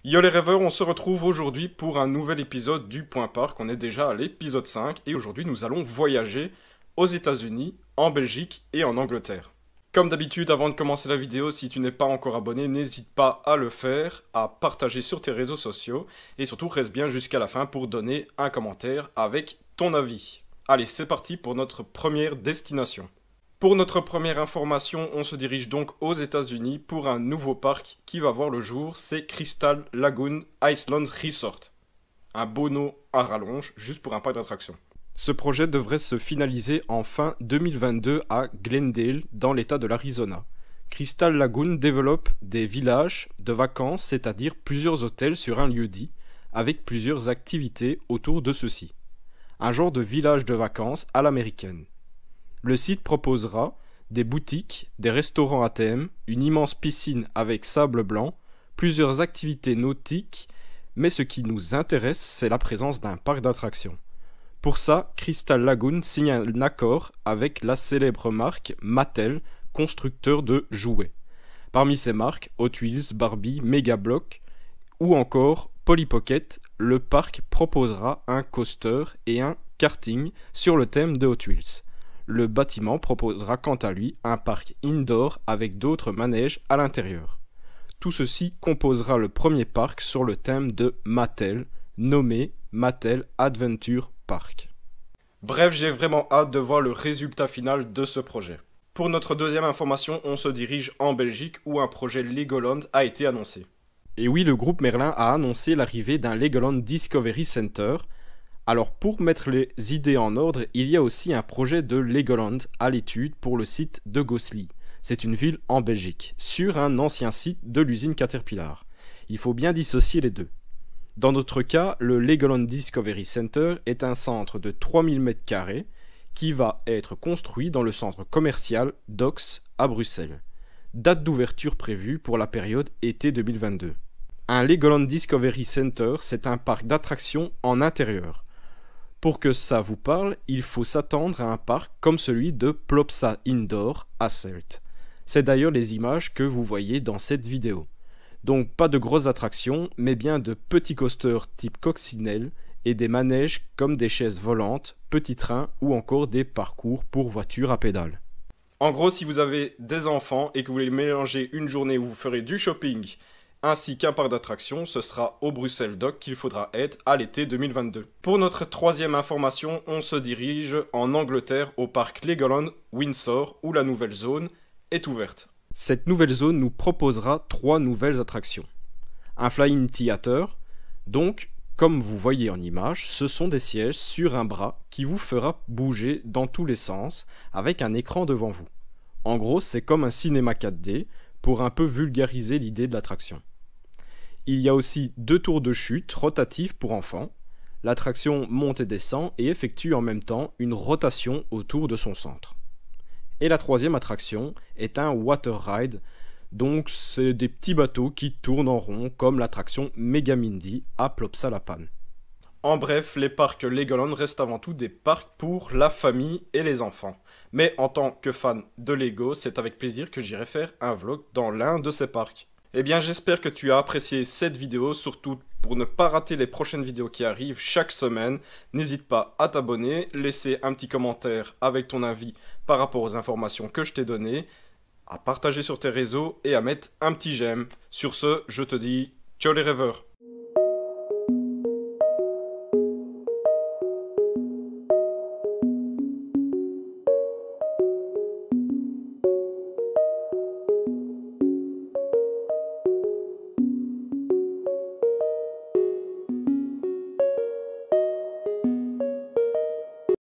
Yo les rêveurs, on se retrouve aujourd'hui pour un nouvel épisode du Point Park. On est déjà à l'épisode 5 et aujourd'hui nous allons voyager aux États-Unis, en Belgique et en Angleterre. Comme d'habitude, avant de commencer la vidéo, si tu n'es pas encore abonné, n'hésite pas à le faire, à partager sur tes réseaux sociaux et surtout reste bien jusqu'à la fin pour donner un commentaire avec ton avis. Allez, c'est parti pour notre première destination. Pour notre première information, on se dirige donc aux États-Unis pour un nouveau parc qui va voir le jour, c'est Crystal Lagoon Iceland Resort. Un beau nom à rallonge, juste pour un parc d'attractions. Ce projet devrait se finaliser en fin 2022 à Glendale, dans l'état de l'Arizona. Crystal Lagoon développe des villages de vacances, c'est-à-dire plusieurs hôtels sur un lieu dit, avec plusieurs activités autour de ceux-ci. Un genre de village de vacances à l'américaine. Le site proposera des boutiques, des restaurants à thème, une immense piscine avec sable blanc, plusieurs activités nautiques, mais ce qui nous intéresse, c'est la présence d'un parc d'attractions. Pour ça, Crystal Lagoon signe un accord avec la célèbre marque Mattel, constructeur de jouets. Parmi ces marques, Hot Wheels, Barbie, Mega Bloks ou encore Polly Pocket, le parc proposera un coaster et un karting sur le thème de Hot Wheels. Le bâtiment proposera quant à lui un parc indoor avec d'autres manèges à l'intérieur. Tout ceci composera le premier parc sur le thème de Mattel, nommé Mattel Adventure Park. Bref, j'ai vraiment hâte de voir le résultat final de ce projet. Pour notre deuxième information, on se dirige en Belgique où un projet Legoland a été annoncé. Et oui, le groupe Merlin a annoncé l'arrivée d'un Legoland Discovery Center. Alors pour mettre les idées en ordre, il y a aussi un projet de Legoland à l'étude pour le site de Gosselies. C'est une ville en Belgique, sur un ancien site de l'usine Caterpillar. Il faut bien dissocier les deux. Dans notre cas, le Legoland Discovery Center est un centre de 3000 m² qui va être construit dans le centre commercial Docks à Bruxelles. Date d'ouverture prévue pour la période été 2022. Un Legoland Discovery Center, c'est un parc d'attractions en intérieur. Pour que ça vous parle, il faut s'attendre à un parc comme celui de Plopsa Indoor à Celt. C'est d'ailleurs les images que vous voyez dans cette vidéo. Donc pas de grosses attractions, mais bien de petits coasters type coccinelle et des manèges comme des chaises volantes, petits trains ou encore des parcours pour voitures à pédales. En gros, si vous avez des enfants et que vous voulez mélanger une journée où vous ferez du shopping ainsi qu'un parc d'attractions, ce sera au Bruxelles Dock qu'il faudra être à l'été 2022. Pour notre troisième information, on se dirige en Angleterre au parc Legoland Windsor où la nouvelle zone est ouverte. Cette nouvelle zone nous proposera 3 nouvelles attractions. Un Flying Theater, donc comme vous voyez en image, ce sont des sièges sur un bras qui vous fera bouger dans tous les sens avec un écran devant vous. En gros, c'est comme un cinéma 4D pour un peu vulgariser l'idée de l'attraction. Il y a aussi 2 tours de chute rotatives pour enfants. L'attraction monte et descend et effectue en même temps une rotation autour de son centre. Et la troisième attraction est un water ride, donc c'est des petits bateaux qui tournent en rond comme l'attraction Mega Mindy à Plopsa-la-Panne. En bref, les parcs Legoland restent avant tout des parcs pour la famille et les enfants. Mais en tant que fan de Lego, c'est avec plaisir que j'irai faire un vlog dans l'un de ces parcs. Eh bien, j'espère que tu as apprécié cette vidéo, surtout pour ne pas rater les prochaines vidéos qui arrivent chaque semaine. N'hésite pas à t'abonner, laisser un petit commentaire avec ton avis par rapport aux informations que je t'ai données, à partager sur tes réseaux et à mettre un petit j'aime. Sur ce, je te dis ciao les rêveurs.